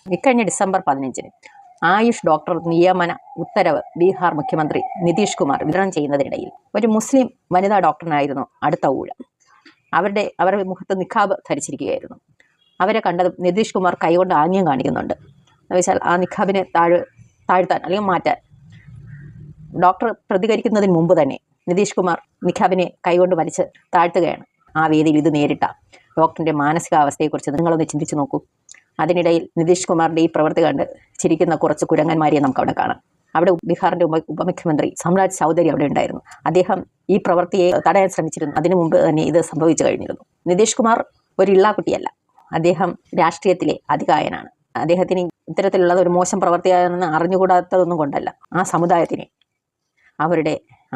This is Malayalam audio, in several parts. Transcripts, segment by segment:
ഇക്കഴിഞ്ഞ ഡിസംബർ 15 ആയുഷ് ഡോക്ടർ നിയമന ഉത്തരവ് ബീഹാർ മുഖ്യമന്ത്രി നിതീഷ് കുമാർ വിതരണം ചെയ്യുന്നതിനിടയിൽ ഒരു മുസ്ലിം വനിതാ ഡോക്ടറിനായിരുന്നു അടുത്ത ഊഴം. അവരുടെ മുഖത്ത് നിഖാബ് ധരിച്ചിരിക്കുകയായിരുന്നു. അവരെ കണ്ടതും നിതീഷ് കുമാർ കൈകൊണ്ട് ആംഗ്യം കാണിക്കുന്നുണ്ട്. എന്നുവെച്ചാൽ ആ നിഖാബിനെ താഴ്ത്താൻ അല്ലെങ്കിൽ മാറ്റാൻ. ഡോക്ടർ പ്രതികരിക്കുന്നതിന് മുമ്പ് തന്നെ നിതീഷ് കുമാർ നിഖാബിനെ കൈകൊണ്ട് വലിച്ച് താഴ്ത്തുകയാണ്. ആ വേദിയിൽ ഇത് നേരിട്ട ഡോക്ടറിൻ്റെ മാനസികാവസ്ഥയെക്കുറിച്ച് നിങ്ങളൊന്ന് ചിന്തിച്ചു നോക്കൂ. അതിനിടയിൽ നിതീഷ് കുമാറിൻ്റെ ഈ പ്രവൃത്തി കണ്ട് ചിരിക്കുന്ന കുറച്ച് കുരങ്ങന്മാരെ നമുക്ക് അവിടെ കാണാം. അവിടെ ബീഹാറിൻ്റെ ഉപമുഖ്യമന്ത്രി സമ്രാജ് ചൗധരി അവിടെ ഉണ്ടായിരുന്നു. അദ്ദേഹം ഈ പ്രവൃത്തിയെ തടയാൻ ശ്രമിച്ചിരുന്നു. അതിനു മുമ്പ് തന്നെ ഇത് സംഭവിച്ചു കഴിഞ്ഞിരുന്നു. നിതീഷ് കുമാർ ഒരു ഇള്ളാക്കുട്ടിയല്ല. അദ്ദേഹം രാഷ്ട്രീയത്തിലെ അതികായനാണ്. അദ്ദേഹത്തിന് ഇത്തരത്തിലുള്ള ഒരു മോശം പ്രവൃത്തിയാണെന്ന് അറിഞ്ഞുകൂടാത്തതൊന്നും കൊണ്ടല്ല. ആ സമുദായത്തിനെ, അവരുടെ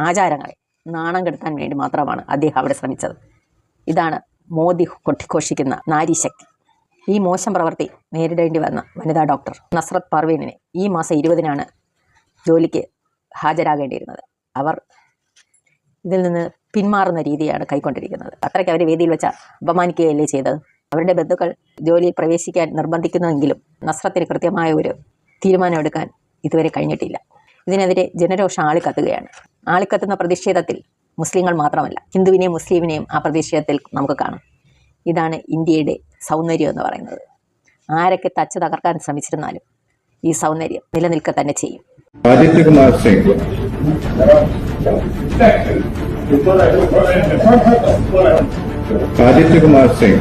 ആചാരങ്ങളെ നാണം കെടുത്താൻ വേണ്ടി മാത്രമാണ് അദ്ദേഹം അവിടെ ശ്രമിച്ചത്. ഇതാണ് മോദി കൊട്ടിഘോഷിക്കുന്ന നാരീശക്തി. ഈ മോശം പ്രവൃത്തി നേരിടേണ്ടി വന്ന വനിതാ ഡോക്ടർ നസ്രത്ത് പർവീണിനെ ഈ മാസം 20-നാണ് ജോലിക്ക് ഹാജരാകേണ്ടിയിരുന്നത്. അവർ ഇതിൽ നിന്ന് പിന്മാറുന്ന രീതിയാണ് കൈക്കൊണ്ടിരിക്കുന്നത്. അത്രയ്ക്ക് അവർ വേദിയിൽ വെച്ച് അപമാനിക്കുകയല്ലേ ചെയ്തത്. അവരുടെ ബന്ധുക്കൾ ജോലിയിൽ പ്രവേശിക്കാൻ നിർബന്ധിക്കുന്നുവെങ്കിലും നസ്രത്തിന് കൃത്യമായ ഒരു തീരുമാനമെടുക്കാൻ ഇതുവരെ കഴിഞ്ഞിട്ടില്ല. ഇതിനെതിരെ ജനരോഷം ആളിക്കത്തുകയാണ്. ആളിക്കത്തുന്ന പ്രതിഷേധത്തിൽ മുസ്ലിങ്ങൾ മാത്രമല്ല, ഹിന്ദുവിനെയും മുസ്ലിമിനെയും ആ പ്രതിഷേധത്തിൽ നമുക്ക് കാണാം. ഇതാണ് ഇന്ത്യയുടെ സൗന്ദര്യം എന്ന് പറയുന്നത്. ആരൊക്കെ തച്ച് തകർക്കാൻ ശ്രമിച്ചിരുന്നാലും ഈ സൗന്ദര്യം നിലനിൽക്കുക തന്നെ ചെയ്യും. आदित्य कुमार सिंह आदित्य कुमार सिंह